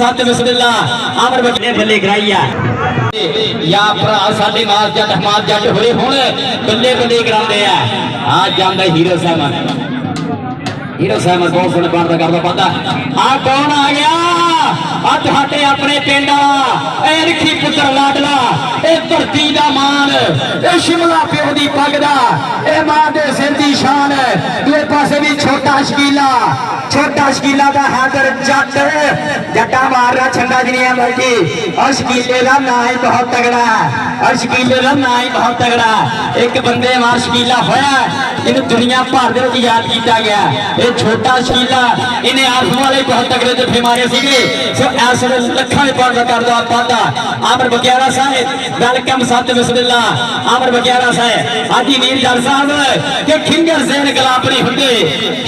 सत बिस्मिल्लाह आमर बल्ले बल्ले कराइया या भरा साडे मास जट हमाद जट होए हुण बल्ले बल्ले करांदे आ आ जांदा हीरो साहब बहुत सोहने बनदा करदा पांदा आ कौन आ गया आ तुहाडे अपने पिंड वाला ए रखी पुत्र लाडला ए धरती दा मान ए शिमला प्यो दी पग दा ए मां दे सिर दी शान दूए पासे भी छोटा शकीला दा हैदर जट जट्टा मारना छंदा जिनिया मर्जी और शकीले दा नाम ही बहुत तगड़ा और शकीले दा नाम ही बहुत तगड़ा एक बंदे मार शकीला होया इन्हें दुनिया भर दे विच याद किया गया ये छोटा शकीला इन्हें आर्फ वाले बहुत तगड़े जफे मारे सीगे सो इस लखा पढ़दा करदा पांदा आमर बगियारा साहब वेलकम सत बिस्मिल्लाह आमर बगियारा साहब हाजी मीर जल साहब के खिंगर ज़ैन गलापरी हुंदे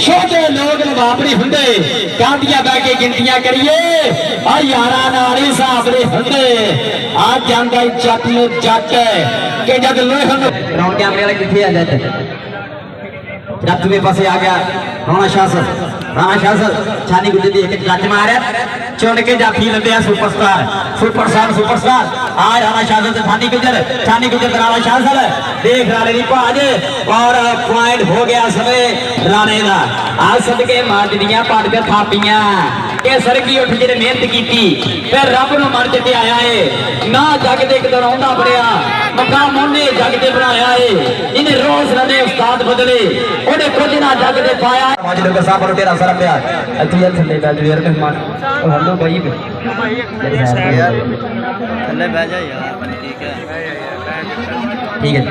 छोटे लोग नवाबरी हुंदे कांडियां बह के गिनतियां करिए आ यारा नाल ही हिसाब दे हुंदे आ जांदा जट नु जट के जद लोह राउंड कैमरे वाले किथे आ जाते जब तुम्हें पासे आ गया राणा शाह छानी गुजर दी एक जज मारे चुन के जाफी लदे सुपरस्टार आज राणा शाह छानी गुजर राणा शाह देख राणे दी भाज और पॉइंट हो गया सबे राणे दा आ सदके माजदियां पट के थापियां ये सरगी उठ जिहने मेहनत की फिर रब नूं मन च आया है ना जग दे कदर आउंदा बड़िया मकाम उन्हें जग दे बनाया है इन्हें रोज रने उस्ताद बदले उन्हें कुछ ना जग दे पाया मौज लोग साहब और तेरा सर प्यार अतिया थल्ले बैठ यार मेहमान हेलो भाई थल्ले बैठ जा यार ठीक है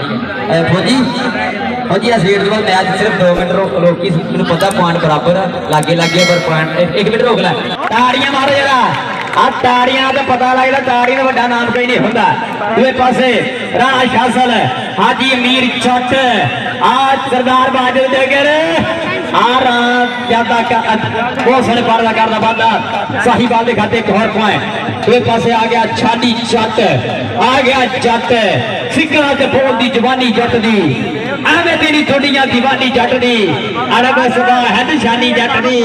फौजी इस रेट के मैच सिर्फ 2 मिनट रोकी मैं पता पॉइंट बराबर लागे लगे पर पॉइंट 1 मिनट रोक लै ताड़ियां मारो जरा आ ताड़ियां तो पता लगता ताड़ियां वड्डा नाम कोई नहीं हुंदा दूए पासे राणा शासल हाजी मीर जट आज सरदार बादल देगर बहुत सोहने पारदा करदा बांदा साहिबाल दे खाते एक और पॉइंट दूए पासे आ गया छाडी जट आ गया जट सिकरा ते बोल दी जवानी जट दी एवें तेरी थोड़ियां दीवानी जट दी अरब सदा है निशानी जट दी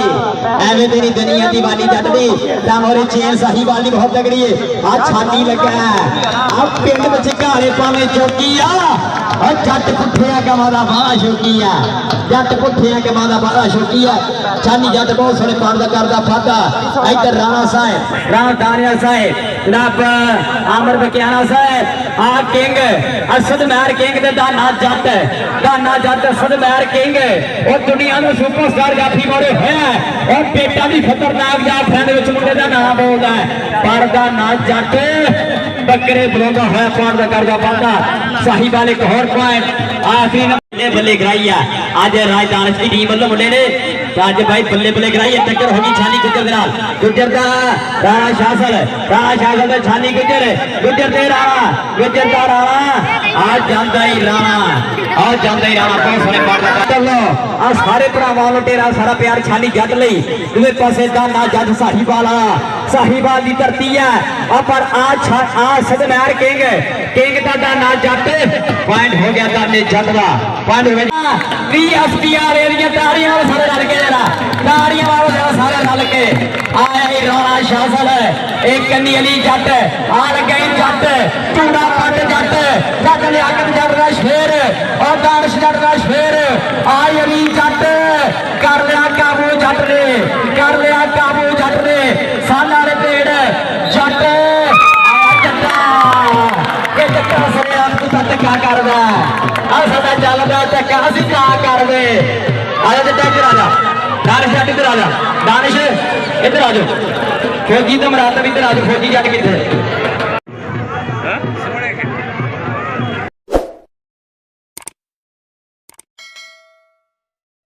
एवें तेरी दुनिया दीवानी जट दी तामोरे चेन साहिबाल दी बहुत तगड़ी है आ छानी लगा आ पिंड विच घाले पावे चौकीया और जट पुठिया गवा दा बाह शौकीया जट पुठिया गवा दा बाह शौकीया छानी जट बहुत सोहने पारदा करदा फादा इधर राणा साहब राणा दानिया साहब जनाब आमर बकियाना साहब आ किंग असद महर किंग दे दाना जट असद महर किंग और दुनिया नु सुपरस्टार जाफी मारे होया और पेटा भी खतरनाक जाफियां दे विच मुंडे दा नाम बोलदा है परदा ना जट बकरे बलोंदा होया पारदा करदा पांदा साहिबाल एक और पॉइंट आखिरी बल्ले बल्ले कराइया आज राजदान की टीम वालों मुंडे ने आज भाई बल्ले बल्ले कराई टक्कर होगी छानी गुजर दा राणा शासल दा छानी गुजर दे राणा आज जांदा ही राणा बहुत सोहने पारदा चलो आ सारे भरावां नूं तेरा सारा प्यार छानी जट लई दूए पासे दाना जट साहिबाल दी धरती है पर आ सदमैर किंग दा दाना जट पॉइंट हो गया दाने जट दा पॉइंट हो गया VSPR एरिया ताड़ियां वाले सारे रल के जरा ताड़ियां वाले सारे रल के आया ही राणा शासल एक कन्नी अली जट आ लगे जट चूड़ा पट जट लियाकत जट दा शेर और दानिश जट दा शेर आई अली जट कर लिया काबू जट ने साल वाले पेड़ जट क्या करदा साडा चलदा धक्का असीं क्या करदे आजा ते इधर आजा दानिश जट इधर आजा दानिश इधर आ जाओ फौजी तो मरातब इधर आ जाओ फौजी जट किथे